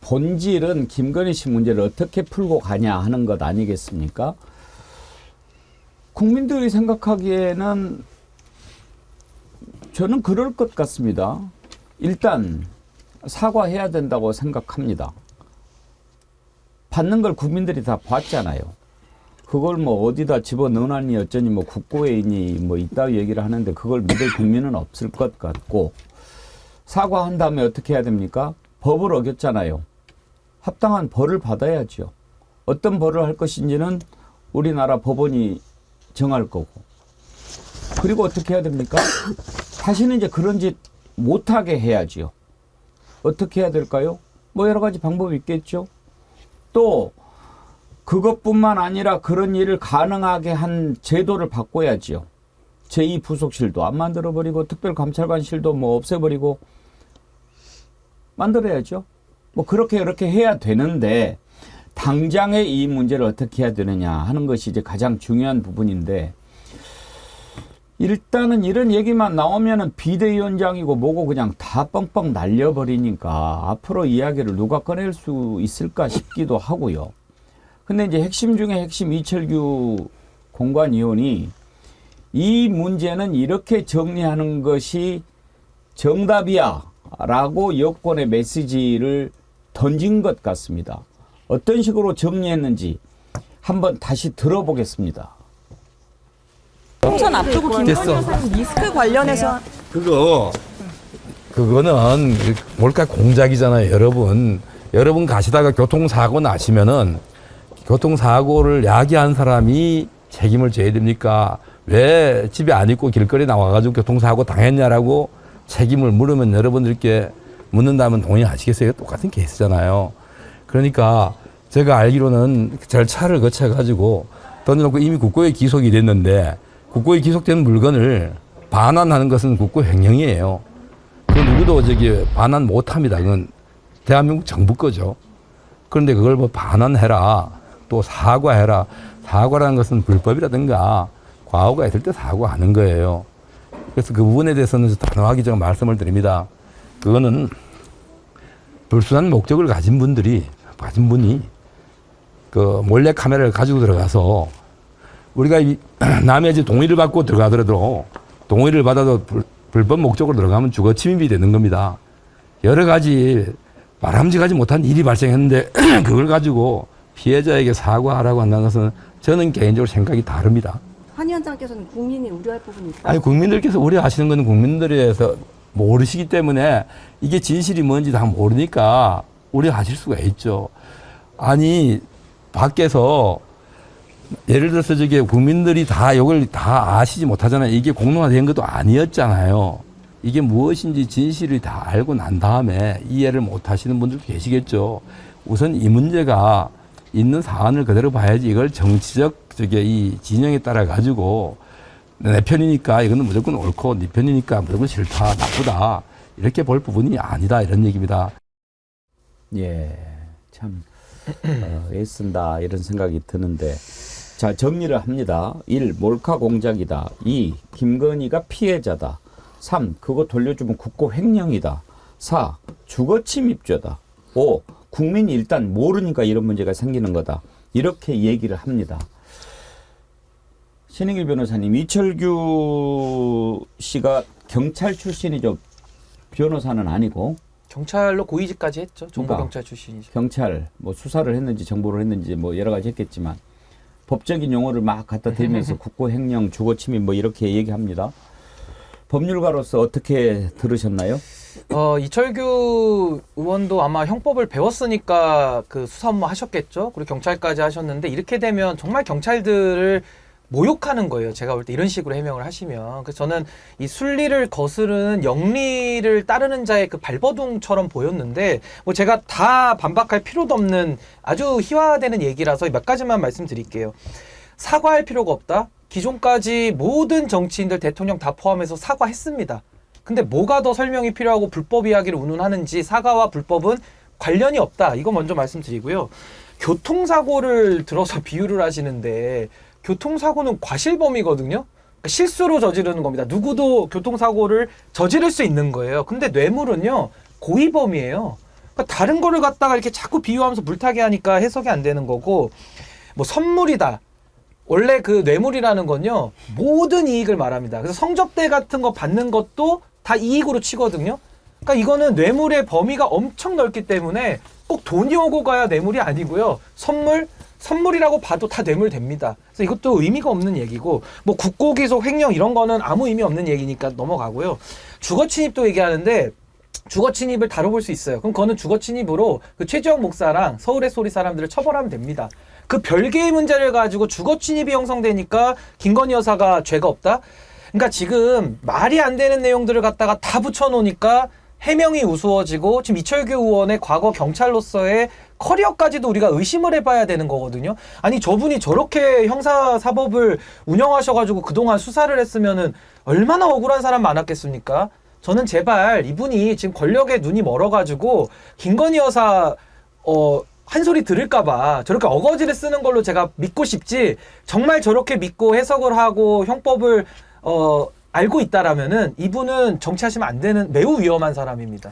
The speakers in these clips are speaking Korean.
본질은 김건희 씨 문제를 어떻게 풀고 가냐 하는 것 아니겠습니까? 국민들이 생각하기에는 저는 그럴 것 같습니다. 일단 사과해야 된다고 생각합니다. 받는 걸 국민들이 다 봤잖아요. 그걸 뭐 어디다 집어넣으니 어쩌니 뭐 국고에 뭐 이따위 얘기를 하는데 그걸 믿을 국민은 없을 것 같고, 사과한 다음에 어떻게 해야 됩니까? 법을 어겼잖아요. 합당한 벌을 받아야죠. 어떤 벌을 할 것인지는 우리나라 법원이 정할 거고. 그리고 어떻게 해야 됩니까? 다시는 이제 그런 짓 못하게 해야지요. 어떻게 해야 될까요? 뭐 여러 가지 방법이 있겠죠. 또 그것뿐만 아니라 그런 일을 가능하게 한 제도를 바꿔야지요. 제2부속실도 안 만들어버리고 특별감찰관실도 뭐 없애버리고 만들어야죠. 뭐 그렇게 해야 되는데, 당장의 이 문제를 어떻게 해야 되느냐 하는 것이 이제 가장 중요한 부분인데, 일단은 이런 얘기만 나오면은 비대위원장이고 뭐고 그냥 다 뻥뻥 날려버리니까 앞으로 이야기를 누가 꺼낼 수 있을까 싶기도 하고요. 근데 이제 핵심 중에 핵심 이철규 공관위원이 이 문제는 이렇게 정리하는 것이 정답이야 라고 여권의 메시지를 던진 것 같습니다. 어떤 식으로 정리했는지 한번 다시 들어보겠습니다. 총선 앞두고 김건희 여사는 리스크 관련해서 그거는 뭘까 공작이잖아요. 여러분 가시다가 교통사고 나시면은 교통사고를 야기한 사람이 책임을 져야 됩니까? 왜 집에 안 있고 길거리에 나와가지고 교통사고 당했냐라고 책임을 물으면 여러분들께 묻는다면 동의하시겠어요? 똑같은 케이스잖아요. 그러니까 제가 알기로는 절차를 거쳐가지고 던져놓고 이미 국고에 기속이 됐는데, 국고에 기속된 물건을 반환하는 것은 국고 횡령이에요. 그 누구도 반환 못합니다. 그건 대한민국 정부 거죠. 그런데 그걸 뭐 반환해라, 또 사과해라. 사과라는 것은 불법이라든가 과오가 있을 때 사과하는 거예요. 그래서 그 부분에 대해서는 단호하게 제가 말씀을 드립니다. 그거는 불순한 목적을 가진 분이 그 몰래 카메라를 가지고 들어가서, 우리가 남의 집 동의를 받고 들어가더라도 동의를 받아도 불법 목적으로 들어가면 주거 침입이 되는 겁니다. 여러 가지 바람직하지 못한 일이 발생했는데 그걸 가지고 피해자에게 사과하라고 한다는 것은 저는 개인적으로 생각이 다릅니다. 한 위원장께서는 국민이 우려할 부분이 있다. 아니, 국민들께서 우려하시는 것은 국민들에서 모르시기 때문에, 이게 진실이 뭔지 다 모르니까 우려하실 수가 있죠. 아니, 밖에서 예를 들어서 국민들이 다 이걸 다 아시지 못하잖아요. 이게 공론화된 것도 아니었잖아요. 이게 무엇인지 진실을 다 알고 난 다음에 이해를 못 하시는 분들도 계시겠죠. 우선 이 문제가 있는 사안을 그대로 봐야지, 이걸 정치적 이 진영에 따라 가지고 내 편이니까 이거는 무조건 옳고 네 편이니까 무조건 싫다, 나쁘다, 이렇게 볼 부분이 아니다, 이런 얘기입니다. 예, 참 애쓴다 이런 생각이 드는데, 자, 정리를 합니다. 1. 몰카 공작이다. 2. 김건희가 피해자다. 3. 그거 돌려주면 국고 횡령이다. 4. 주거 침입죄다. 5. 국민이 일단 모르니까 이런 문제가 생기는 거다. 이렇게 얘기를 합니다. 신인길 변호사님, 이철규 씨가 경찰 출신이죠. 변호사는 아니고. 경찰로 고위직까지 했죠. 정보경찰 출신이죠. 경찰, 뭐 수사를 했는지 정보를 했는지 뭐 여러 가지 했겠지만, 법적인 용어를 막 갖다 대면서 국고 횡령, 주거 침입 뭐 이렇게 얘기합니다. 법률가로서 어떻게 들으셨나요? 이철규 의원도 아마 형법을 배웠으니까 그 수사 업무 하셨겠죠. 그리고 경찰까지 하셨는데, 이렇게 되면 정말 경찰들을 모욕하는 거예요. 제가 볼 때 이런 식으로 해명을 하시면. 그래서 저는 이 순리를 거스르는 영리를 따르는 자의 그 발버둥처럼 보였는데, 뭐 제가 다 반박할 필요도 없는 아주 희화되는 얘기라서 몇 가지만 말씀드릴게요. 사과할 필요가 없다. 기존까지 모든 정치인들, 대통령 다 포함해서 사과했습니다. 근데 뭐가 더 설명이 필요하고 불법 이야기를 운운하는지, 사과와 불법은 관련이 없다. 이거 먼저 말씀드리고요. 교통사고를 들어서 비유를 하시는데, 교통사고는 과실범이거든요. 그러니까 실수로 저지르는 겁니다. 누구도 교통사고를 저지를 수 있는 거예요. 근데 뇌물은요, 고의범이에요. 그러니까 다른 거를 갖다가 이렇게 자꾸 비유하면서 물타기 하니까 해석이 안 되는 거고, 뭐 선물이다. 원래 그 뇌물이라는 건요, 모든 이익을 말합니다. 그래서 성접대 같은 거 받는 것도 다 이익으로 치거든요. 그러니까 이거는 뇌물의 범위가 엄청 넓기 때문에 꼭 돈이 오고 가야 뇌물이 아니고요. 선물이라고 봐도 다 뇌물됩니다. 그래서 이것도 의미가 없는 얘기고, 뭐 국고기속 횡령 이런 거는 아무 의미 없는 얘기니까 넘어가고요. 주거침입도 얘기하는데 주거침입을 다뤄볼 수 있어요. 그럼 그거는 주거침입으로 그 최지영 목사랑 서울의 소리 사람들을 처벌하면 됩니다. 그 별개의 문제를 가지고 주거침입이 형성되니까 김건희 여사가 죄가 없다? 그러니까 지금 말이 안 되는 내용들을 갖다가 다 붙여놓으니까 해명이 우스워지고, 지금 이철규 의원의 과거 경찰로서의 커리어까지도 우리가 의심을 해봐야 되는 거거든요. 아니 저분이 저렇게 형사사법을 운영하셔가지고 그동안 수사를 했으면은 얼마나 억울한 사람 많았겠습니까? 저는 제발 이분이 지금 권력에 눈이 멀어가지고 김건희 여사 한 소리 들을까봐 저렇게 어거지를 쓰는 걸로 제가 믿고 싶지, 정말 저렇게 믿고 해석을 하고 형법을 알고 있다라면은 이분은 정치하시면 안 되는 매우 위험한 사람입니다.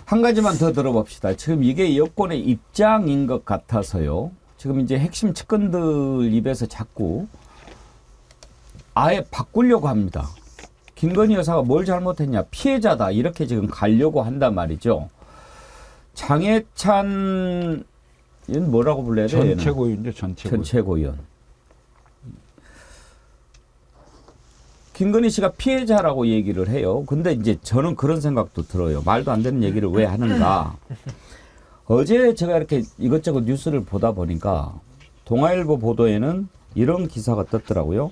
한 가지만 더 들어봅시다. 지금 이게 여권의 입장인 것 같아서요. 지금 이제 핵심 측근들 입에서 자꾸 아예 바꾸려고 합니다. 김건희 여사가 뭘 잘못했냐, 피해자다, 이렇게 지금 가려고 한단 말이죠. 장해찬 얘는 뭐라고 불러야 돼요? 전체고위원이죠. 전체고위. 전체고위원. 김건희 씨가 피해자라고 얘기를 해요. 근데 이제 저는 그런 생각도 들어요. 말도 안 되는 얘기를 왜 하는가. 어제 제가 이렇게 이것저것 뉴스를 보다 보니까 동아일보 보도에는 이런 기사가 떴더라고요.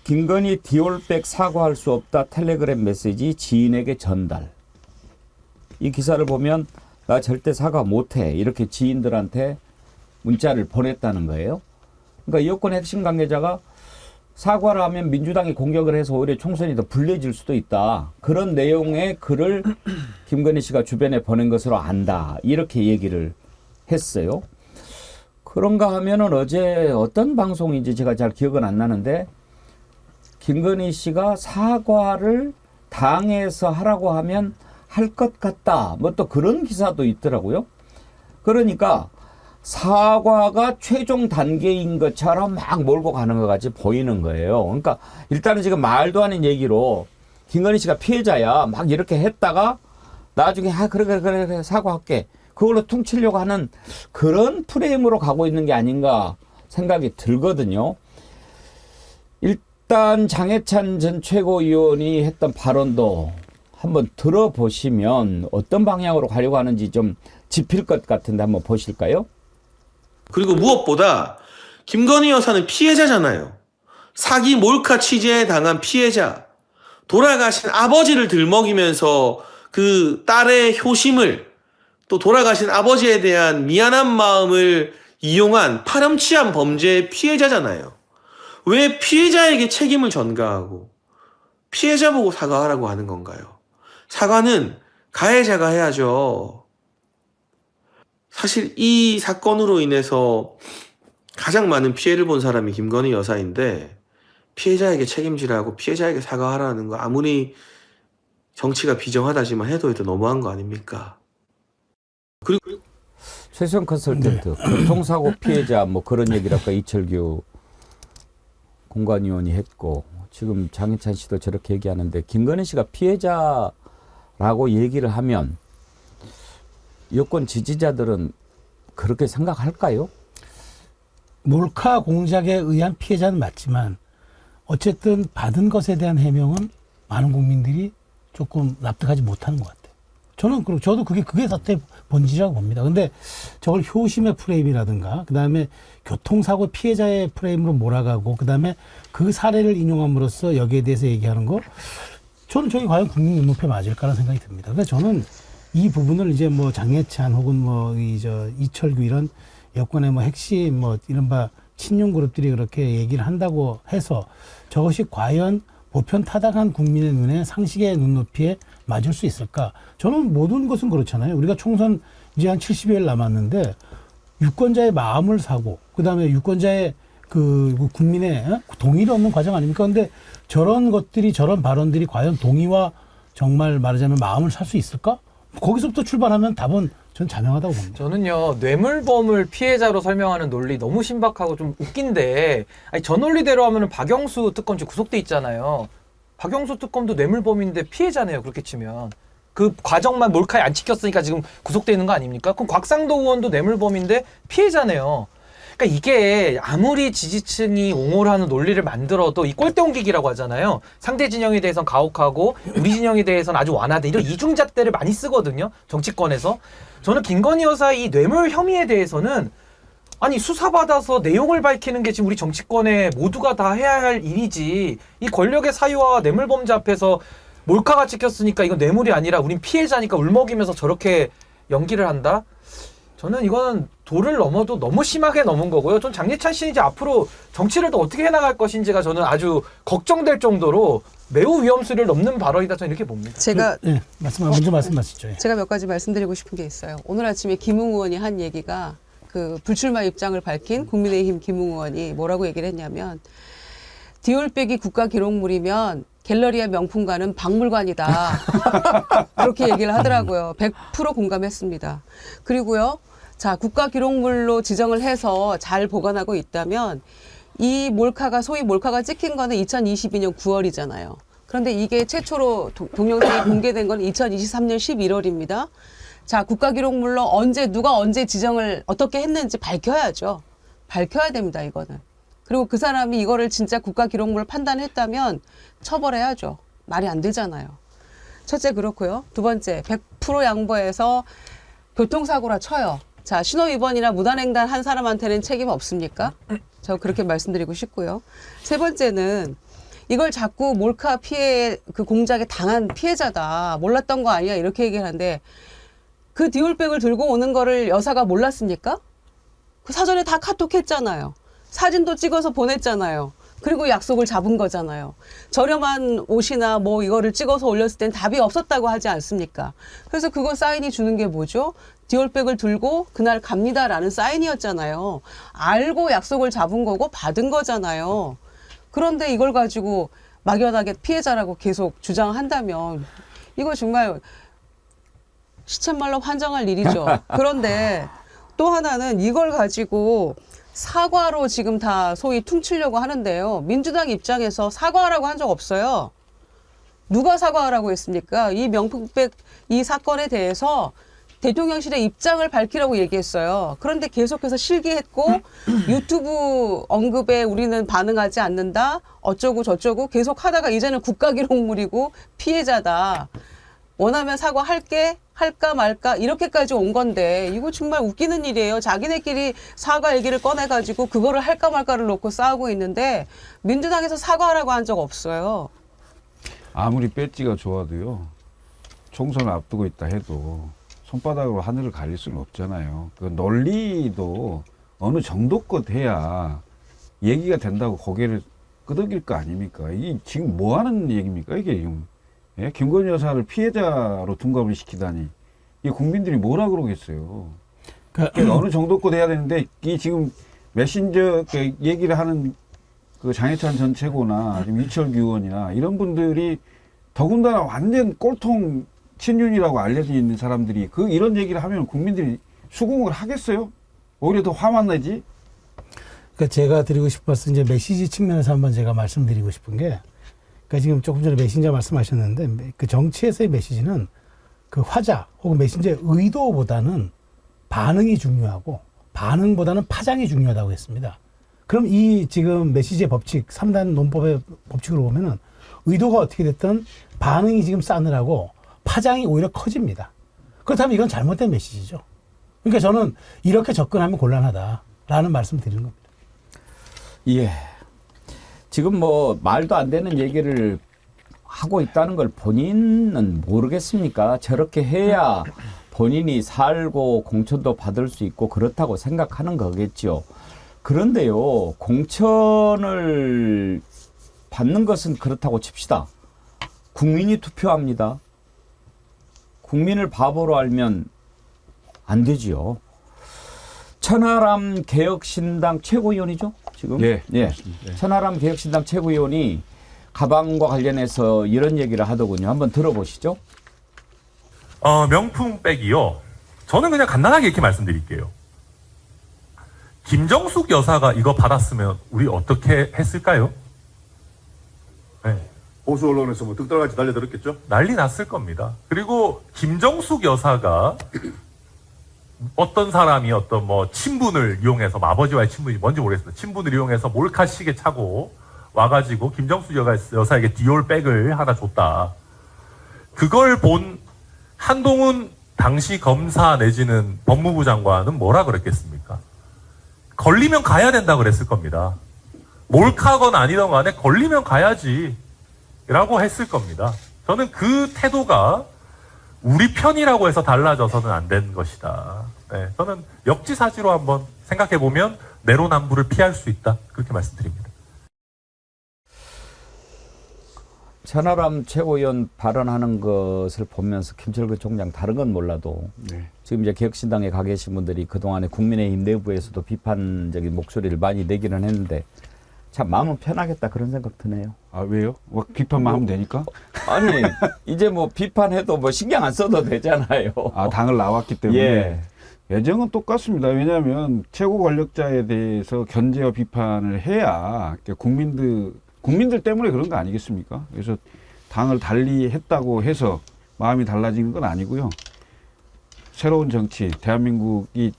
김건희 디올백 사과할 수 없다, 텔레그램 메시지 지인에게 전달. 이 기사를 보면 나 절대 사과 못해, 이렇게 지인들한테 문자를 보냈다는 거예요. 그러니까 여권의 핵심 관계자가 사과를 하면 민주당이 공격을 해서 오히려 총선이 더 불리해질 수도 있다, 그런 내용의 글을 김건희 씨가 주변에 보낸 것으로 안다, 이렇게 얘기를 했어요. 그런가 하면은 어제 어떤 방송인지 제가 잘 기억은 안 나는데, 김건희 씨가 사과를 당에서 하라고 하면 할 것 같다, 뭐 또 그런 기사도 있더라고요. 그러니까 사과가 최종 단계인 것처럼 막 몰고 가는 것 같이 보이는 거예요. 그러니까 일단은 지금 말도 아닌 얘기로 김건희 씨가 피해자야 막 이렇게 했다가 나중에 그래 사과할게, 그걸로 퉁치려고 하는 그런 프레임으로 가고 있는 게 아닌가 생각이 들거든요. 일단 장해찬 전 최고위원이 했던 발언도 한번 들어보시면 어떤 방향으로 가려고 하는지 좀 짚일 것 같은데 한번 보실까요? 그리고 무엇보다 김건희 여사는 피해자잖아요. 사기 몰카 취재에 당한 피해자. 돌아가신 아버지를 들먹이면서 그 딸의 효심을, 또 돌아가신 아버지에 대한 미안한 마음을 이용한 파렴치한 범죄의 피해자잖아요. 왜 피해자에게 책임을 전가하고 피해자 보고 사과하라고 하는 건가요? 사과는 가해자가 해야죠. 사실 이 사건으로 인해서 가장 많은 피해를 본 사람이 김건희 여사인데, 피해자에게 책임지라고 피해자에게 사과하라는 거, 아무리 정치가 비정하다지만 해도 너무한 거 아닙니까? 그리고 최수영 컨설턴트, 교통사고 피해자 뭐 그런 얘기를 아까 이철규 공관위원이 했고, 지금 장해찬 씨도 저렇게 얘기하는데, 김건희 씨가 피해자라고 얘기를 하면 여권 지지자들은 그렇게 생각할까요? 몰카 공작에 의한 피해자는 맞지만 어쨌든 받은 것에 대한 해명은 많은 국민들이 조금 납득하지 못하는 것 같아요. 저도 그게 사태의 본질이라고 봅니다. 근데 저걸 효심의 프레임이라든가, 그 다음에 교통사고 피해자의 프레임으로 몰아가고, 그 다음에 그 사례를 인용함으로써 여기에 대해서 얘기하는 거, 저는 저게 과연 국민 눈높이에 맞을까라는 생각이 듭니다. 그래서 저는 이 부분을 이제 뭐 장해찬 혹은 뭐 이철규 이런 여권의 뭐 핵심 뭐 이른바 친윤 그룹들이 그렇게 얘기를 한다고 해서 저것이 과연 보편 타당한 국민의 눈에 상식의 눈높이에 맞을 수 있을까? 저는 모든 것은 그렇잖아요. 우리가 총선 이제 한 70여일 남았는데 유권자의 마음을 사고, 그 다음에 유권자의 그 국민의 동의를 얻는 과정 아닙니까? 근데 저런 것들이, 저런 발언들이 과연 동의와 정말 말하자면 마음을 살 수 있을까? 거기서부터 출발하면 답은 전 자명하다고 봅니다. 저는요, 뇌물범을 피해자로 설명하는 논리 너무 신박하고 좀 웃긴데, 아니, 저 논리대로 하면은 박영수 특검 지금 구속돼 있잖아요. 박영수 특검도 뇌물범인데 피해자네요, 그렇게 치면. 그 과정만 몰카에 안 찍혔으니까 지금 구속돼 있는 거 아닙니까? 그럼 곽상도 의원도 뇌물범인데 피해자네요. 그러니까 이게 아무리 지지층이 옹호를 하는 논리를 만들어도 이 꼴대 옮기기라고 하잖아요. 상대 진영에 대해서는 가혹하고 우리 진영에 대해서는 아주 완화돼. 이런 이중잣대를 많이 쓰거든요. 정치권에서. 저는 김건희 여사 이 뇌물 혐의에 대해서는 아니 수사받아서 내용을 밝히는 게 지금 우리 정치권에 모두가 다 해야 할 일이지. 이 권력의 사유와 뇌물범죄 앞에서 몰카가 찍혔으니까 이건 뇌물이 아니라 우린 피해자니까 울먹이면서 저렇게 연기를 한다? 저는 이거는 도를 넘어도 너무 심하게 넘은 거고요. 전 장례찬 씨는 이제 앞으로 정치를 또 어떻게 해나갈 것인지가 저는 아주 걱정될 정도로 매우 위험수를 넘는 발언이다 저는 이렇게 봅니다. 제가 예, 먼저 말씀하시죠. 예. 제가 몇 가지 말씀드리고 싶은 게 있어요. 오늘 아침에 김웅 의원이 한 얘기가 그 불출마 입장을 밝힌 국민의힘 김웅 의원이 뭐라고 얘기를 했냐면 디올백이 국가 기록물이면 갤러리아 명품관은 박물관이다. 그렇게 얘기를 하더라고요. 100% 공감했습니다. 그리고요. 자, 국가 기록물로 지정을 해서 잘 보관하고 있다면 이 몰카가 소위 몰카가 찍힌 거는 2022년 9월이잖아요. 그런데 이게 최초로 동영상이 공개된 건 2023년 11월입니다. 자, 국가 기록물로 누가 언제 지정을 어떻게 했는지 밝혀야죠. 밝혀야 됩니다, 이거는. 그리고 그 사람이 이거를 진짜 국가 기록물을 판단했다면 처벌해야죠. 말이 안 되잖아요. 첫째 그렇고요. 두 번째, 100% 양보해서 교통사고라 쳐요. 자, 신호위반이나 무단횡단 한 사람한테는 책임 없습니까? 저 그렇게 말씀드리고 싶고요. 세 번째는 이걸 자꾸 몰카 피해 그 공작에 당한 피해자다. 몰랐던 거 아니야. 이렇게 얘기를 하는데 그 디올백을 들고 오는 거를 여사가 몰랐습니까? 그 사전에 다 카톡했잖아요. 사진도 찍어서 보냈잖아요. 그리고 약속을 잡은 거잖아요. 저렴한 옷이나 뭐 이거를 찍어서 올렸을 땐 답이 없었다고 하지 않습니까? 그래서 그거 사인이 주는 게 뭐죠? 디올백을 들고 그날 갑니다라는 사인이었잖아요. 알고 약속을 잡은 거고 받은 거잖아요. 그런데 이걸 가지고 막연하게 피해자라고 계속 주장한다면 이거 정말 시쳇말로 환장할 일이죠. 그런데 또 하나는 이걸 가지고 사과로 지금 다 소위 퉁치려고 하는데요. 민주당 입장에서 사과하라고 한 적 없어요. 누가 사과하라고 했습니까? 이 명품백 이 사건에 대해서 대통령실의 입장을 밝히라고 얘기했어요. 그런데 계속해서 실기했고 유튜브 언급에 우리는 반응하지 않는다. 어쩌고 저쩌고 계속 하다가 이제는 국가기록물이고 피해자다. 원하면 사과할게. 할까 말까 이렇게까지 온 건데 이거 정말 웃기는 일이에요. 자기네끼리 사과 얘기를 꺼내가지고 그거를 할까 말까를 놓고 싸우고 있는데 민주당에서 사과하라고 한 적 없어요. 아무리 배지가 좋아도요. 총선을 앞두고 있다 해도 손바닥으로 하늘을 가릴 수는 없잖아요. 그 논리도 어느 정도껏 해야 얘기가 된다고 고개를 끄덕일 거 아닙니까? 이게 지금 뭐 하는 얘기입니까? 이게 지금. 예? 김건희 여사를 피해자로 둔갑을 시키다니 이 국민들이 뭐라 그러겠어요. 그러니까 어느 정도껏 해야 되는데 이 지금 메신저 얘기를 하는 그 장해찬 전 최고나 지금 이철규 의원이나 이런 분들이 더군다나 완전 꼴통 친윤이라고 알려져 있는 사람들이 이런 얘기를 하면 국민들이 수긍을 하겠어요? 오히려 더 화만 나지? 그러니까 제가 드리고 싶어서 이제 메시지 측면에서 한번 제가 말씀드리고 싶은 게 그러니까 지금 조금 전에 메신저 말씀하셨는데 그 정치에서의 메시지는 그 화자 혹은 메신저의 의도보다는 반응이 중요하고 반응보다는 파장이 중요하다고 했습니다. 그럼 이 지금 메시지의 법칙 3단 논법의 법칙으로 보면은 의도가 어떻게 됐든 반응이 지금 싸늘하고 파장이 오히려 커집니다. 그렇다면 이건 잘못된 메시지죠. 그러니까 저는 이렇게 접근하면 곤란하다라는 말씀 드리는 겁니다. 예. 지금 뭐 말도 안 되는 얘기를 하고 있다는 걸 본인은 모르겠습니까? 저렇게 해야 본인이 살고 공천도 받을 수 있고 그렇다고 생각하는 거겠죠. 그런데요, 공천을 받는 것은 그렇다고 칩시다. 국민이 투표합니다. 국민을 바보로 알면 안 되지요. 천하람 개혁신당 최고위원이죠, 지금? 예. 예. 천하람 개혁신당 최고위원이 가방과 관련해서 이런 얘기를 하더군요. 한번 들어보시죠. 명품백이요. 저는 그냥 간단하게 이렇게 말씀드릴게요. 김정숙 여사가 이거 받았으면 우리 어떻게 했을까요? 네. 보수 언론에서 뭐 득달같이 달려들었겠죠? 난리 났을 겁니다. 그리고 김정숙 여사가 어떤 사람이 어떤 뭐 친분을 이용해서, 아버지와의 친분이 뭔지 모르겠습니다. 친분을 이용해서 몰카 시계 차고 와가지고 김정숙 여사에게 디올 백을 하나 줬다. 그걸 본 한동훈 당시 검사 내지는 법무부 장관은 뭐라 그랬겠습니까? 걸리면 가야 된다 그랬을 겁니다. 몰카건 아니던 간에 걸리면 가야지 라고 했을 겁니다. 저는 그 태도가 우리 편이라고 해서 달라져서는 안 되는 것이다. 네, 저는 역지사지로 한번 생각해보면 내로남불을 피할 수 있다. 그렇게 말씀드립니다. 천하람 최고위원 발언하는 것을 보면서 김철구 총장 다른 건 몰라도 네. 지금 이제 개혁신당에 가 계신 분들이 그동안에 국민의힘 내부에서도 비판적인 목소리를 많이 내기는 했는데 참 마음은 편하겠다 그런 생각 드네요. 아, 왜요? 뭐 비판만 하면 되니까? 아니 이제 뭐 비판해도 뭐 신경 안 써도 되잖아요. 아, 당을 나왔기 때문에. 예. 예정은 똑같습니다. 왜냐하면 최고 권력자에 대해서 견제와 비판을 해야 국민들 때문에 그런 거 아니겠습니까? 그래서 당을 달리했다고 해서 마음이 달라지는 건 아니고요. 새로운 정치, 대한민국이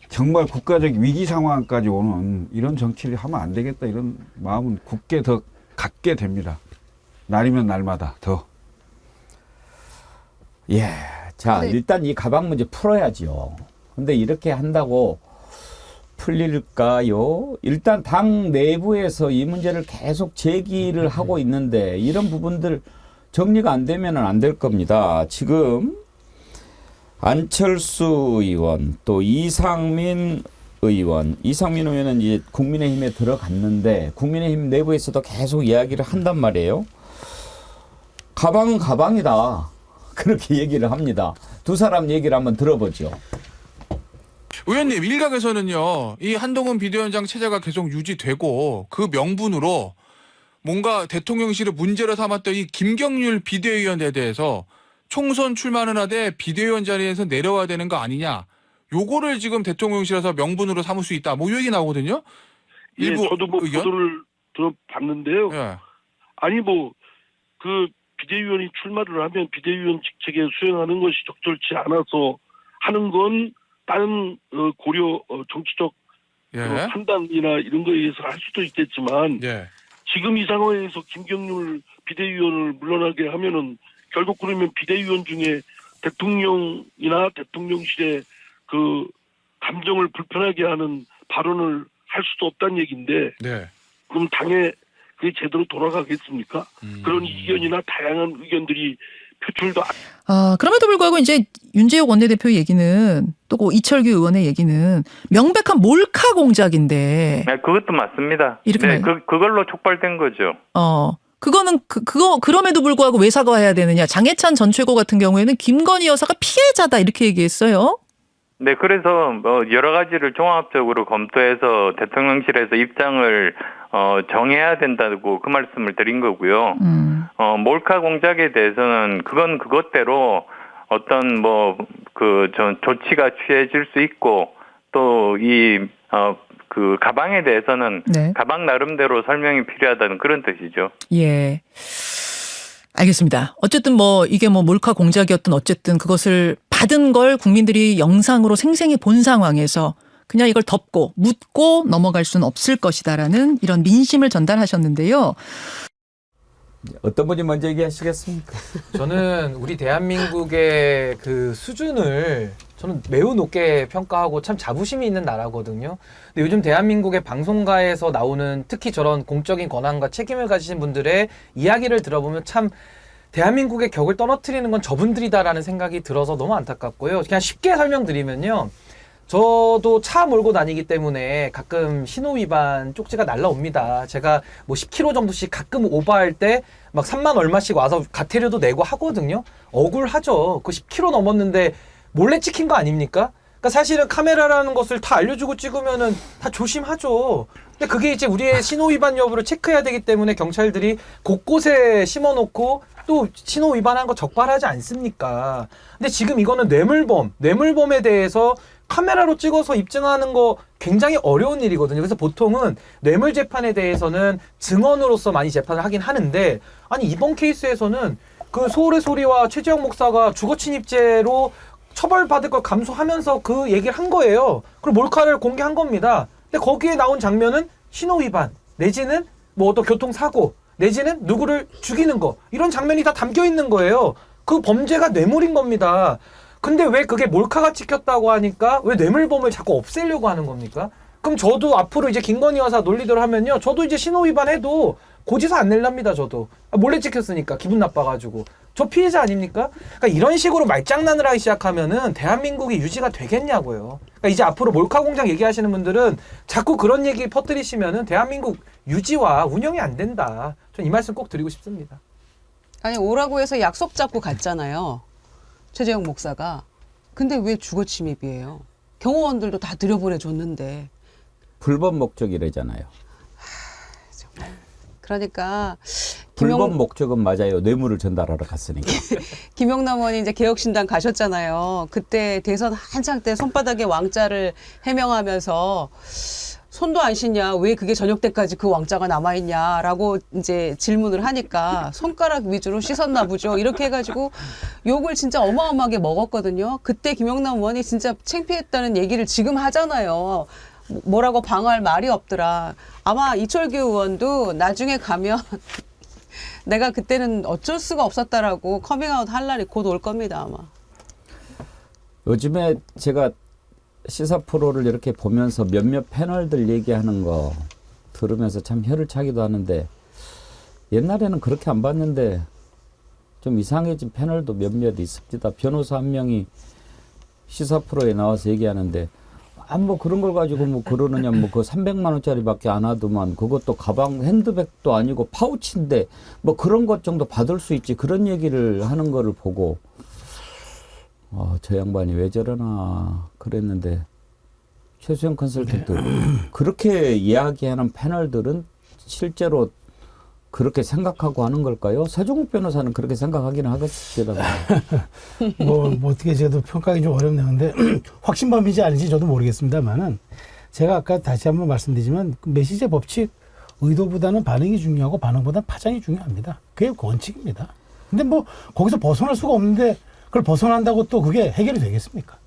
정말 국가적 위기 상황까지 오는 이런 정치를 하면 안 되겠다 이런 마음은 굳게 더 갖게 됩니다. 날이면 날마다 더. 예. 자, 네. 일단 이 가방 문제 풀어야죠. 근데 이렇게 한다고 풀릴까요? 일단 당 내부에서 이 문제를 계속 제기를 하고 있는데 이런 부분들 정리가 안 되면 안 될 겁니다. 지금 안철수 의원 또 이상민 의원은 이제 국민의힘에 들어갔는데 국민의힘 내부에서도 계속 이야기를 한단 말이에요. 가방은 가방이다. 그렇게 얘기를 합니다. 두 사람 얘기를 한번 들어보죠. 의원님, 일각에서는요, 이 한동훈 비대위원장 체제가 계속 유지되고 그 명분으로 뭔가 대통령실을 문제로 삼았던 이 김경률 비대위원에 대해서 총선 출마는 하되 비대위원 자리에서 내려와야 되는 거 아니냐. 요거를 지금 대통령실에서 명분으로 삼을 수 있다. 뭐 이 얘기 나오거든요. 일부 예, 저도 뭐 의견? 보도를 들어봤는데요. 예. 아니 뭐 그 비대위원이 출마를 하면 비대위원 직책에 수행하는 것이 적절치 않아서 하는 건 다른 고려 정치적 예. 판단이나 이런 거에 의해서 할 수도 있겠지만 예. 지금 이 상황에서 김경률 비대위원을 물러나게 하면은 결국 그러면 비대위원 중에 대통령이나 대통령실의 그 감정을 불편하게 하는 발언을 할 수도 없다는 얘기인데 네. 그럼 당에 그게 제대로 돌아가겠습니까? 그런 이견이나 다양한 의견들이 표출도 그럼에도 불구하고 이제 윤재욱 원내대표 얘기는 또 그 이철규 의원의 얘기는 명백한 몰카 공작인데. 네, 그것도 맞습니다. 이렇게 그걸로 촉발된 거죠. 그거는 그럼에도 불구하고 왜 사과해야 되느냐. 장해찬 전 최고 같은 경우에는 김건희 여사가 피해자다 이렇게 얘기했어요. 네, 그래서 여러 가지를 종합적으로 검토해서 대통령실에서 입장을 정해야 된다고 그 말씀을 드린 거고요. 몰카 공작에 대해서는 그건 그것대로 어떤 조치가 취해질 수 있고 또 그 가방에 대해서는 네. 가방 나름대로 설명이 필요하다는 그런 뜻이죠. 예. 알겠습니다. 어쨌든 이게 몰카 공작이었든 어쨌든 그것을 받은 걸 국민들이 영상으로 생생히 본 상황에서 그냥 이걸 덮고 묻고 넘어갈 수는 없을 것이다라는 이런 민심을 전달하셨는데요. 어떤 분이 먼저 얘기하시겠습니까? 저는 우리 대한민국의 그 수준을 저는 매우 높게 평가하고 참 자부심이 있는 나라거든요. 근데 요즘 대한민국의 방송가에서 나오는 특히 저런 공적인 권한과 책임을 가지신 분들의 이야기를 들어보면 참 대한민국의 격을 떨어뜨리는 건 저분들이다라는 생각이 들어서 너무 안타깝고요. 그냥 쉽게 설명드리면요. 저도 차 몰고 다니기 때문에 가끔 신호 위반 쪽지가 날라옵니다. 제가 10km 정도씩 가끔 오버할 때 막 3만 얼마씩 와서 과태료도 내고 하거든요. 억울하죠. 그 10km 넘었는데 몰래 찍힌 거 아닙니까? 그러니까 사실은 카메라라는 것을 다 알려주고 찍으면은 다 조심하죠. 근데 그게 이제 우리의 신호 위반 여부를 체크해야 되기 때문에 경찰들이 곳곳에 심어놓고 또 신호 위반한 거 적발하지 않습니까? 근데 지금 이거는 뇌물범에 대해서 카메라로 찍어서 입증하는 거 굉장히 어려운 일이거든요. 그래서 보통은 뇌물 재판에 대해서는 증언으로서 많이 재판을 하긴 하는데, 아니 이번 케이스에서는 그 서울의 소리와 최재형 목사가 주거침입죄로 처벌받을 걸 감수하면서 그 얘기를 한 거예요. 그리고 몰카를 공개한 겁니다. 근데 거기에 나온 장면은 신호 위반 내지는 뭐 어떤 교통사고 내지는 누구를 죽이는 거, 이런 장면이 다 담겨 있는 거예요. 그 범죄가 뇌물인 겁니다. 근데 왜 그게 몰카가 찍혔다고 하니까 왜 뇌물범을 자꾸 없애려고 하는 겁니까? 그럼 저도 앞으로 이제 김건희 여사 논리대로 하면요, 저도 이제 신호 위반해도 고지서 안 낼랍니다. 저도 몰래 찍혔으니까 기분 나빠가지고. 저 피해자 아닙니까? 그러니까 이런 식으로 말장난을 하기 시작하면은 대한민국이 유지가 되겠냐고요. 그러니까 이제 앞으로 몰카 공장 얘기하시는 분들은 자꾸 그런 얘기 퍼뜨리시면은 대한민국 유지와 운영이 안 된다. 전 이 말씀 꼭 드리고 싶습니다. 아니 오라고 해서 약속 잡고 갔잖아요. 최재형 목사가. 근데 왜 주거 침입이에요? 경호원들도 다 들여보내줬는데. 불법 목적이래잖아요. 그러니까 불법 목적은 맞아요. 뇌물을 전달하러 갔으니까. 김영남 의원이 이제 개혁신당 가셨잖아요. 그때 대선 한창 때 손바닥에 왕자를 해명하면서 손도 안 씻냐, 왜 그게 저녁 때까지 그 왕자가 남아있냐라고 이제 질문을 하니까 손가락 위주로 씻었나 보죠. 이렇게 해가지고 욕을 진짜 어마어마하게 먹었거든요. 그때 김영남 의원이 진짜 창피했다는 얘기를 지금 하잖아요. 뭐라고 방어할 말이 없더라. 아마 이철규 의원도 나중에 가면 내가 그때는 어쩔 수가 없었다라고 커밍아웃 할 날이 곧 올 겁니다, 아마. 요즘에 제가 시사 프로를 이렇게 보면서 몇몇 패널들 얘기하는 거 들으면서 참 혀를 차기도 하는데, 옛날에는 그렇게 안 봤는데 좀 이상해진 패널도 몇몇 있습니다. 변호사 한 명이 시사 프로에 나와서 얘기하는데, 뭐 그런 걸 가지고 뭐 그러느냐, 뭐 그 300만 원짜리밖에 안 하더만, 그것도 가방 핸드백도 아니고 파우치인데 뭐 그런 것 정도 받을 수 있지, 그런 얘기를 하는 거를 보고 저 양반이 왜 저러나 그랬는데, 최수영 컨설턴트 그렇게 이야기하는 패널들은 실제로 그렇게 생각하고 하는 걸까요? 서종욱 변호사는 그렇게 생각하기는 하겠습니다. 뭐 어떻게 저도 평가하기 좀 어렵네요. 근데 확신범인지 아닌지 저도 모르겠습니다만은, 제가 아까 다시 한번 말씀드리지만 메시지 법칙, 의도보다는 반응이 중요하고 반응보다는 파장이 중요합니다. 그게 원칙입니다. 근데 뭐 거기서 벗어날 수가 없는데 그걸 벗어난다고 또 그게 해결이 되겠습니까?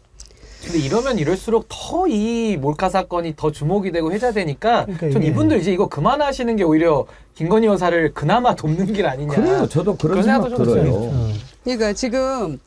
근데 이러면 이럴수록 더 이 몰카 사건이 더 주목이 되고 회자되니까, 그러니까 전 이분들 이제 이거 그만하시는 게 오히려 김건희 여사를 그나마 돕는 길 아니냐. 그래요. 저도 그런 생각 들어요. 그러니까 지금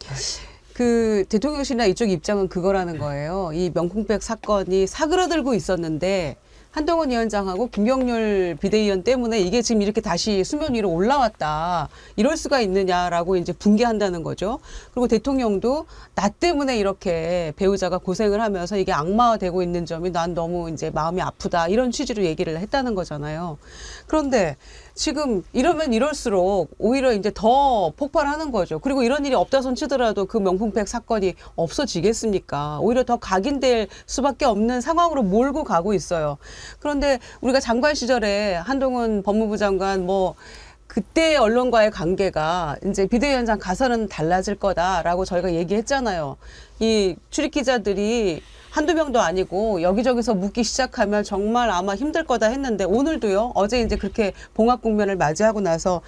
그 대통령실이나 이쪽 입장은 그거라는 거예요. 이 명품백 사건이 사그라들고 있었는데 한동훈 위원장하고 김경률 비대위원 때문에 이게 지금 이렇게 다시 수면 위로 올라왔다, 이럴 수가 있느냐라고 이제 분개한다는 거죠. 그리고 대통령도 나 때문에 이렇게 배우자가 고생을 하면서 이게 악마화되고 있는 점이 난 너무 이제 마음이 아프다, 이런 취지로 얘기를 했다는 거잖아요. 그런데 지금 이러면 이럴수록 오히려 이제 더 폭발하는 거죠. 그리고 이런 일이 없다 손 치더라도 그 명품백 사건이 없어지겠습니까? 오히려 더 각인될 수밖에 없는 상황으로 몰고 가고 있어요. 그런데 우리가 장관 시절에 한동훈 법무부 장관 뭐 그때 언론과의 관계가 이제 비대위원장 가서는 달라질 거다라고 저희가 얘기했잖아요. 이 출입 기자들이 한두 명도 아니고 여기저기서 묻기 시작하면 정말 아마 힘들 거다 했는데, 오늘도요, 어제 이제 그렇게 봉합 국면을 맞이하고 나서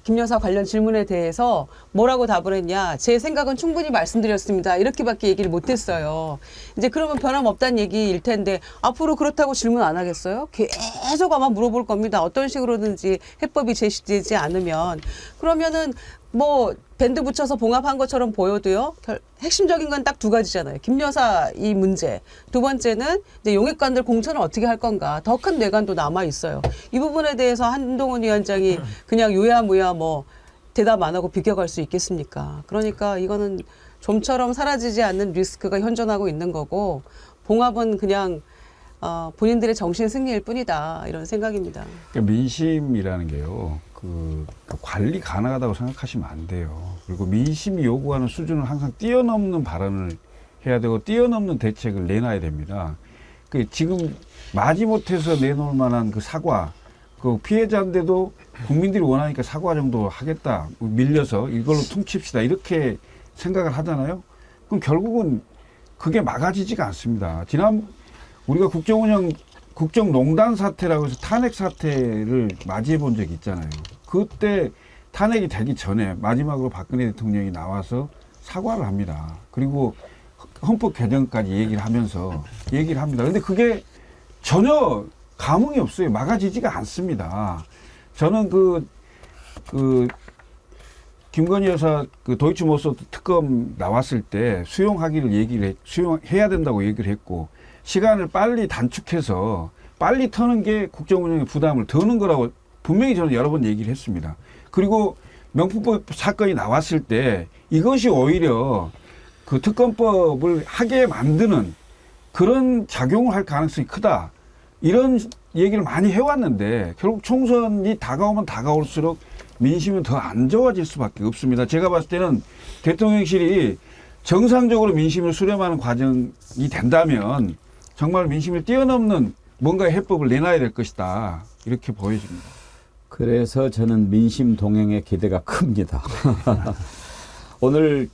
김 여사 관련 질문에 대해서 뭐라고 답을 했냐, 제 생각은 충분히 말씀드렸습니다, 이렇게밖에 얘기를 못했어요. 이제 그러면 변함없다는 얘기일 텐데 앞으로 그렇다고 질문 안 하겠어요? 계속 아마 물어볼 겁니다. 어떤 식으로든지 해법이 제시되지 않으면. 그러면은 뭐 밴드 붙여서 봉합한 것처럼 보여도요, 핵심적인 건 딱 두 가지잖아요. 김 여사 이 문제, 두 번째는 이제 용액관들 공천을 어떻게 할 건가, 더 큰 뇌관도 남아 있어요. 이 부분에 대해서 한동훈 위원장이 그냥 유야무야 뭐 대답 안 하고 비껴갈 수 있겠습니까? 그러니까 이거는 좀처럼 사라지지 않는 리스크가 현존하고 있는 거고, 봉합은 그냥 본인들의 정신 승리일 뿐이다, 이런 생각입니다. 그러니까 민심이라는 게요, 그 관리 가능하다고 생각하시면 안 돼요. 그리고 민심이 요구하는 수준을 항상 뛰어넘는 발언을 해야 되고 뛰어넘는 대책을 내놔야 됩니다. 그 지금 마지못해서 내놓을 만한 그 사과, 그 피해자인데도 국민들이 원하니까 사과 정도 하겠다, 밀려서 이걸로 퉁칩시다 이렇게 생각을 하잖아요. 그럼 결국은 그게 막아지지가 않습니다. 지난 우리가 국정농단 사태라고 해서 탄핵 사태를 맞이해 본 적이 있잖아요. 그때 탄핵이 되기 전에 마지막으로 박근혜 대통령이 나와서 사과를 합니다. 그리고 헌법 개정까지 얘기를 하면서 얘기를 합니다. 근데 그게 전혀 감흥이 없어요. 막아지지가 않습니다. 저는 김건희 여사 그 도이치모터스 특검 나왔을 때 수용해야 된다고 얘기를 했고, 시간을 빨리 단축해서 빨리 터는 게 국정운영의 부담을 더는 거라고 분명히 저는 여러 번 얘기를 했습니다. 그리고 명품법 사건이 나왔을 때 이것이 오히려 그 특검법을 하게 만드는 그런 작용을 할 가능성이 크다, 이런 얘기를 많이 해왔는데 결국 총선이 다가오면 다가올수록 민심은 더 안 좋아질 수밖에 없습니다. 제가 봤을 때는 대통령실이 정상적으로 민심을 수렴하는 과정이 된다면 정말 민심을 뛰어넘는 뭔가 해법을 내놔야 될 것이다, 이렇게 보여집니다. 그래서 저는 민심 동행의 기대가 큽니다. 오늘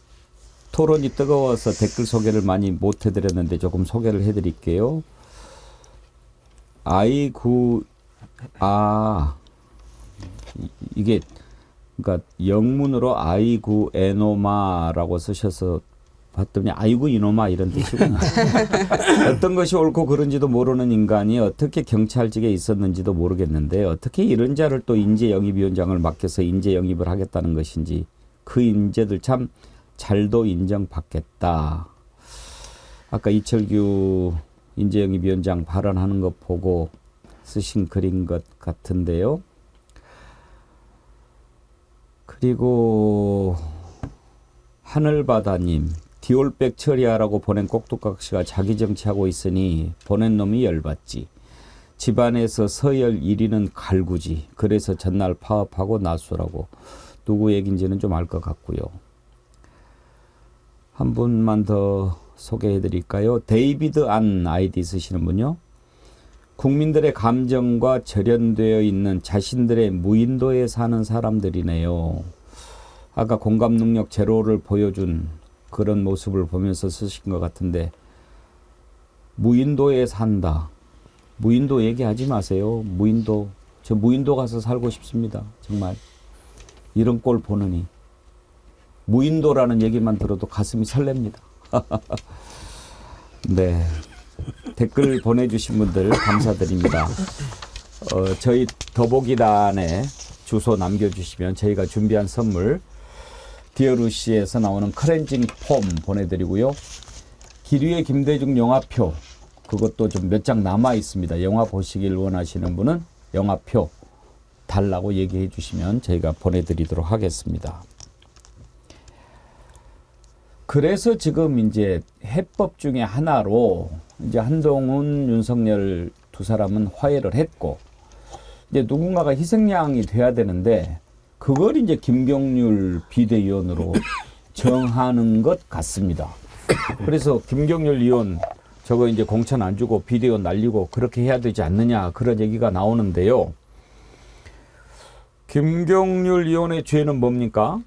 토론이 뜨거워서 댓글 소개를 많이 못 해드렸는데 조금 소개를 해드릴게요. 이게 그러니까 영문으로 아이구 에노마라고 쓰셔서 봤더니 아이고 이놈아 이런 뜻이구나. 어떤 것이 옳고 그른지도 모르는 인간이 어떻게 경찰직에 있었는지도 모르겠는데 어떻게 이런 자를 또 인재영입위원장을 맡겨서 인재영입을 하겠다는 것인지, 그 인재들 참 잘도 인정받겠다. 아까 이철규 인재영입위원장 발언하는 것 보고 쓰신 글인 것 같은데요. 그리고 하늘바다님, 디올백 처리하라고 보낸 꼭두각시가 자기 정치하고 있으니 보낸 놈이 열받지. 집안에서 서열 1위는 갈구지. 그래서 전날 파업하고 나수라고. 누구 얘기인지는 좀 알 것 같고요. 한 분만 더 소개해 드릴까요? 데이비드 안 아이디 쓰시는 분요. 국민들의 감정과 절연되어 있는 자신들의 무인도에 사는 사람들이네요. 아까 공감 능력 제로를 보여준 그런 모습을 보면서 쓰신 것 같은데, 무인도에 산다. 무인도 얘기하지 마세요. 무인도. 저 무인도 가서 살고 싶습니다. 정말. 이런 꼴 보느니. 무인도라는 얘기만 들어도 가슴이 설렙니다. 네. 댓글 보내주신 분들 감사드립니다. 저희 더보기란에 주소 남겨주시면 저희가 준비한 선물, 디어루시에서 나오는 클렌징 폼 보내드리고요. 기류의 김대중 영화표, 그것도 좀 몇 장 남아 있습니다. 영화 보시길 원하시는 분은 영화표 달라고 얘기해 주시면 저희가 보내드리도록 하겠습니다. 그래서 지금 이제 해법 중에 하나로 이제 한동훈, 윤석열 두 사람은 화해를 했고, 이제 누군가가 희생양이 돼야 되는데 그걸 이제 김경률 비대위원으로 정하는 것 같습니다. 그래서 김경률 의원 저거 이제 공천 안 주고 비대위원 날리고 그렇게 해야 되지 않느냐, 그런 얘기가 나오는데요. 김경률 의원의 죄는 뭡니까?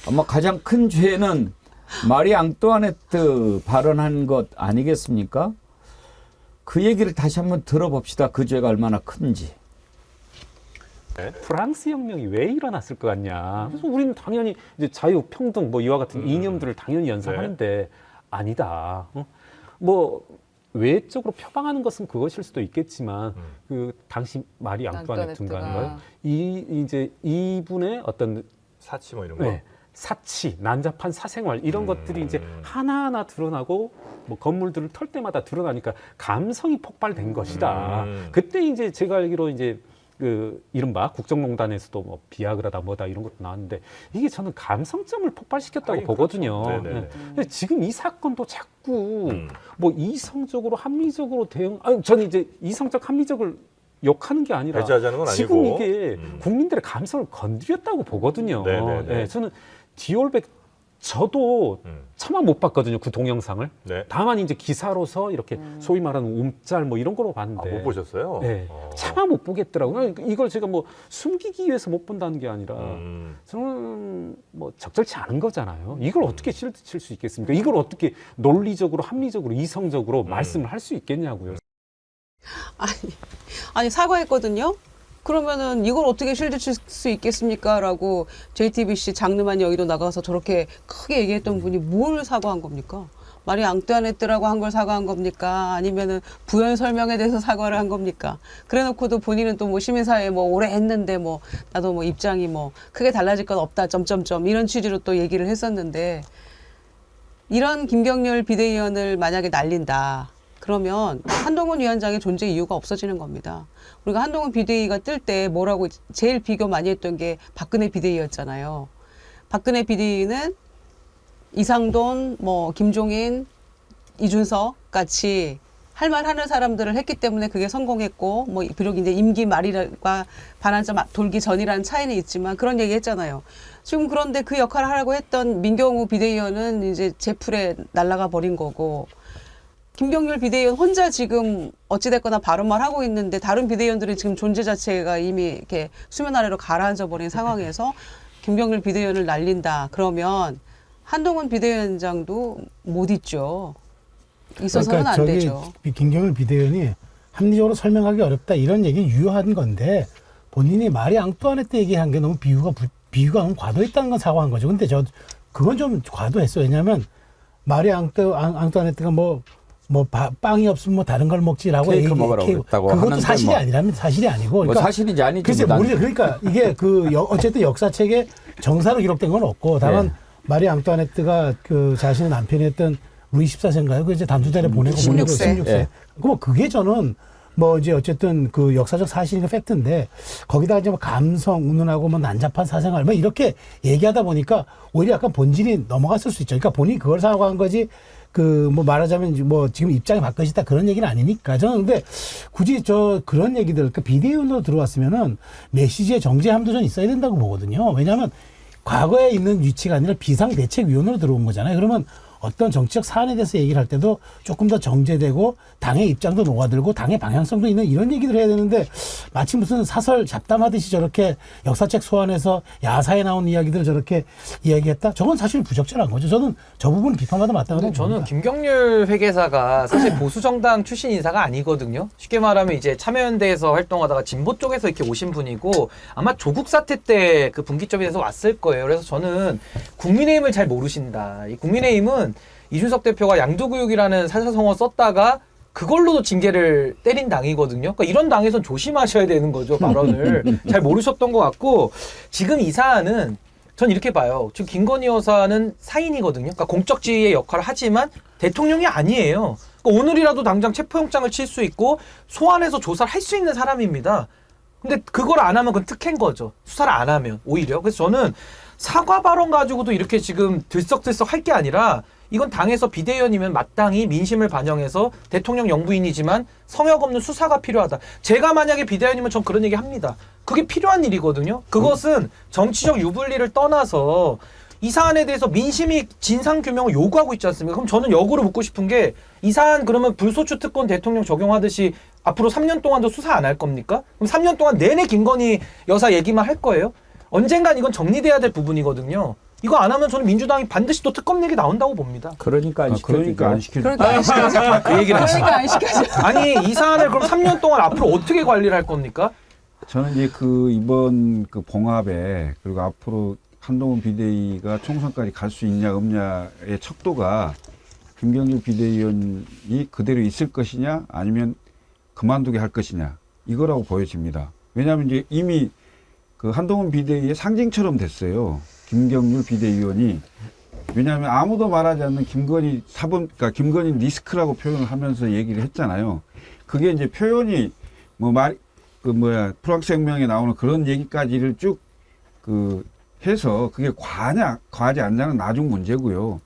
아마 가장 큰 죄는 마리 앙뚜아네트 발언한 것 아니겠습니까? 그 얘기를 다시 한번 들어봅시다. 그 죄가 얼마나 큰지. 프랑스 혁명이 왜 일어났을 것 같냐. 그래서 우리는 당연히 이제 자유, 평등 뭐 이와 같은 이념들을 당연히 연상하는데 아니다. 뭐 외적으로 표방하는 것은 그것일 수도 있겠지만 그 당시 마리 앙뚜아네트인가 이제 이분의 어떤 사치 뭐 이런 거. 네, 사치, 난잡한 사생활 이런 것들이 이제 하나하나 드러나고 뭐 건물들을 털 때마다 드러나니까 감성이 폭발된 것이다. 그때 이제 제가 알기로 이제 그 이른바 국정농단에서도 뭐 비아그라다 뭐다 이런 것도 나왔는데 이게 저는 감성점을 폭발시켰다고 보거든요. 그렇죠. 네. 근데 지금 이 사건도 자꾸 뭐 이성적으로 합리적으로 대응, 아니 저는 이제 이성적 합리적을 욕하는 게 아니라 배제하자는 건 지금 아니고. 이게 국민들의 감성을 건드렸다고 보거든요. 네, 저는 디올백 저도 차마 못 봤거든요. 그 동영상을. 네. 다만 이제 기사로서 이렇게 소위 말하는 움짤 뭐 이런 거로 봤는데. 못 보셨어요? 네. 차마 못 보겠더라고요. 이걸 제가 뭐 숨기기 위해서 못 본다는 게 아니라 저는 뭐 적절치 않은 거잖아요. 이걸 어떻게 실드 칠 수 있겠습니까? 이걸 어떻게 논리적으로, 합리적으로, 이성적으로 말씀을 할 수 있겠냐고요. 아니 사과했거든요. 그러면은 이걸 어떻게 실드 칠 수 있겠습니까? 라고 JTBC 장르만 여의도 나가서 저렇게 크게 얘기했던 분이 뭘 사과한 겁니까? 마리 앙뚜아네트라고 한 걸 사과한 겁니까? 아니면은 부연 설명에 대해서 사과를 한 겁니까? 그래놓고도 본인은 또 뭐 시민사회 뭐 오래 했는데 뭐 나도 뭐 입장이 뭐 크게 달라질 건 없다 점점점 이런 취지로 또 얘기를 했었는데 이런 김경률 비대위원을 만약에 날린다. 그러면 한동훈 위원장의 존재 이유가 없어지는 겁니다. 우리가 한동훈 비대위가 뜰 때 뭐라고 제일 비교 많이 했던 게 박근혜 비대위였잖아요. 박근혜 비대위는 이상돈, 뭐 김종인, 이준석 같이 할 말 하는 사람들을 했기 때문에 그게 성공했고, 뭐 비록 이제 임기 말과 반환점 돌기 전이라는 차이는 있지만 그런 얘기 했잖아요. 지금 그런데 그 역할을 하라고 했던 민경우 비대위원은 이제 제풀에 날아가 버린 거고, 김경률 비대위원 혼자 지금 어찌됐거나 발언만 하고 있는데 다른 비대위원들이 지금 존재 자체가 이미 이렇게 수면 아래로 가라앉아 버린 상황에서 김경률 비대위원을 날린다. 그러면 한동훈 비대위원장도 못 있죠. 있어서는 그러니까 안 되죠. 김경률 비대위원이 합리적으로 설명하기 어렵다 이런 얘기는 유효한 건데 본인이 마리 앙뚜아네트 얘기한 게 너무 비유가 너무 과도했다는 건 사과한 거죠. 근데 그건 좀 과도했어요. 왜냐하면 마리 앙뚜아네트가 빵이 없으면 뭐 다른 걸 먹지라고 케이크 먹으라고 했다고 그것도 하는데 사실이 뭐. 아니라면 사실이 아니고. 뭐 그러니까 사실인지 아닌지 글쎄 모르죠. 그러니까 이게 어쨌든 역사책에 정사로 기록된 건 없고 다만 마리 앙뚜아네트가 그 자신의 남편이었던 루이 14세인가요? 그 이제 단두대를 보내고 16세. 16세. 뭐 그게 저는 뭐 이제 어쨌든 그 역사적 사실이니까 팩트인데 거기다가 이제 뭐 감성, 운운하고 뭐 난잡한 사생활 뭐 이렇게 얘기하다 보니까 오히려 약간 본질이 넘어갔을 수 있죠. 그러니까 본인이 그걸 사과한 거지 그 뭐 말하자면 뭐 지금 입장이 바뀌었다 그런 얘기는 아니니까 저는 근데 굳이 그런 얘기들 그 비대위원으로 들어왔으면은 메시지의 정제함도 좀 있어야 된다고 보거든요. 왜냐하면 과거에 있는 위치가 아니라 비상대책위원으로 들어온 거잖아요. 그러면 어떤 정치적 사안에 대해서 얘기를 할 때도 조금 더 정제되고 당의 입장도 녹아들고 당의 방향성도 있는 이런 얘기를 해야 되는데 마치 무슨 사설 잡담하듯이 저렇게 역사책 소환해서 야사에 나온 이야기들을 저렇게 이야기했다? 저건 사실 부적절한 거죠. 저는 저 부분은 비판마다 맞다고 근데 봅니다. 저는 김경률 회계사가 사실 보수정당 출신 인사가 아니거든요. 쉽게 말하면 이제 참여연대에서 활동하다가 진보 쪽에서 이렇게 오신 분이고 아마 조국 사태 때 그 분기점에서 왔을 거예요. 그래서 저는 국민의힘을 잘 모르신다. 이 국민의힘은 이준석 대표가 양도구육이라는 사사성어 썼다가 그걸로도 징계를 때린 당이거든요. 그러니까 이런 당에선 조심하셔야 되는 거죠. 발언을. 잘 모르셨던 것 같고 지금 이 사안은 전 이렇게 봐요. 지금 김건희 여사는 사인이거든요. 그러니까 공적 지위의 역할을 하지만 대통령이 아니에요. 그러니까 오늘이라도 당장 체포영장을 칠 수 있고 소환해서 조사를 할 수 있는 사람입니다. 근데 그걸 안 하면 그건 특혜인 거죠. 수사를 안 하면 오히려. 그래서 저는 사과 발언 가지고도 이렇게 지금 들썩들썩 할 게 아니라 이건 당에서 비대위원이면 마땅히 민심을 반영해서 대통령 영부인이지만 성역 없는 수사가 필요하다. 제가 만약에 비대위원이면 전 그런 얘기 합니다. 그게 필요한 일이거든요. 그것은 정치적 유불리를 떠나서 이 사안에 대해서 민심이 진상규명을 요구하고 있지 않습니까? 그럼 저는 역으로 묻고 싶은 게 이 사안 그러면 불소추 특권 대통령 적용하듯이 앞으로 3년 동안도 수사 안 할 겁니까? 그럼 3년 동안 내내 김건희 여사 얘기만 할 거예요? 언젠간 이건 정리돼야 될 부분이거든요. 이거 안 하면 저는 민주당이 반드시 또 특검 얘기 나온다고 봅니다. 그러니까 안 시켜주죠. 그러니까 안 시켜주죠. 그러니까 안 시켜줘. 그 얘기를 하시죠. 그러니까 안 시켜줘. 아니 이 사안을 그럼 3년 동안 앞으로 어떻게 관리를 할 겁니까? 저는 이제 그 이번 그 봉합에 그리고 앞으로 한동훈 비대위가 총선까지 갈 수 있냐 없냐의 척도가 김경률 비대위원이 그대로 있을 것이냐 아니면 그만두게 할 것이냐 이거라고 보여집니다. 왜냐하면 이제 이미 그 한동훈 비대위의 상징처럼 됐어요. 김경률 비대위원이. 왜냐하면 아무도 말하지 않는 김건희 사범, 그러니까 김건희 리스크라고 표현을 하면서 얘기를 했잖아요. 그게 이제 표현이 프랑스 혁명에 나오는 그런 얘기까지를 쭉 해서 그게 과하지 않냐는 나중 문제고요.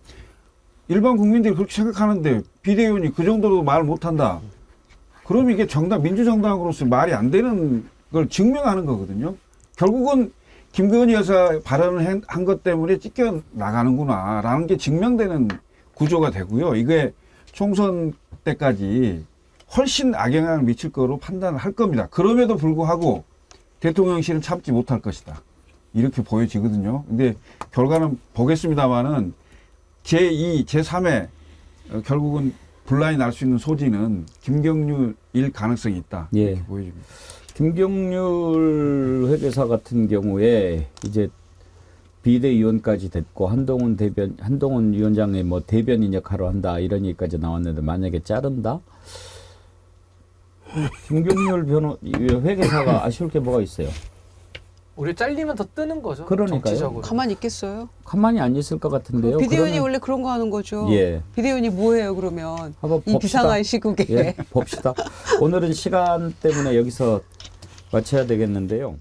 일반 국민들이 그렇게 생각하는데 비대위원이 그 정도로 말 못한다. 그럼 이게 민주정당으로서 말이 안 되는 걸 증명하는 거거든요. 결국은 김건희 여사 발언을 한 것 때문에 찢겨 나가는구나라는 게 증명되는 구조가 되고요. 이게 총선 때까지 훨씬 악영향을 미칠 거로 판단을 할 겁니다. 그럼에도 불구하고 대통령실은 참지 못할 것이다. 이렇게 보여지거든요. 근데 결과는 보겠습니다만은 제2, 제3의 결국은 분란이 날 수 있는 소지는 김경률일 가능성이 있다. 이렇게 예. 보여집니다. 김경률 회계사 같은 경우에 이제 비대위원까지 됐고 한동훈 위원장의 뭐 대변인 역할을 한다 이런 얘기까지 나왔는데 만약에 자른다? 김경률 회계사가 아쉬울 게 뭐가 있어요? 오히려 잘리면 더 뜨는 거죠. 그러니까요. 정치적으로. 가만히 있겠어요? 가만히 안 있을 것 같은데요. 비대위원이 그러면- 원래 그런 거 하는 거죠. 예. 비대위원이 뭐해요 그러면? 한번 이 봅시다. 비상한 시국에. 예, 봅시다. 오늘은 시간 때문에 여기서 마쳐야 되겠는데요.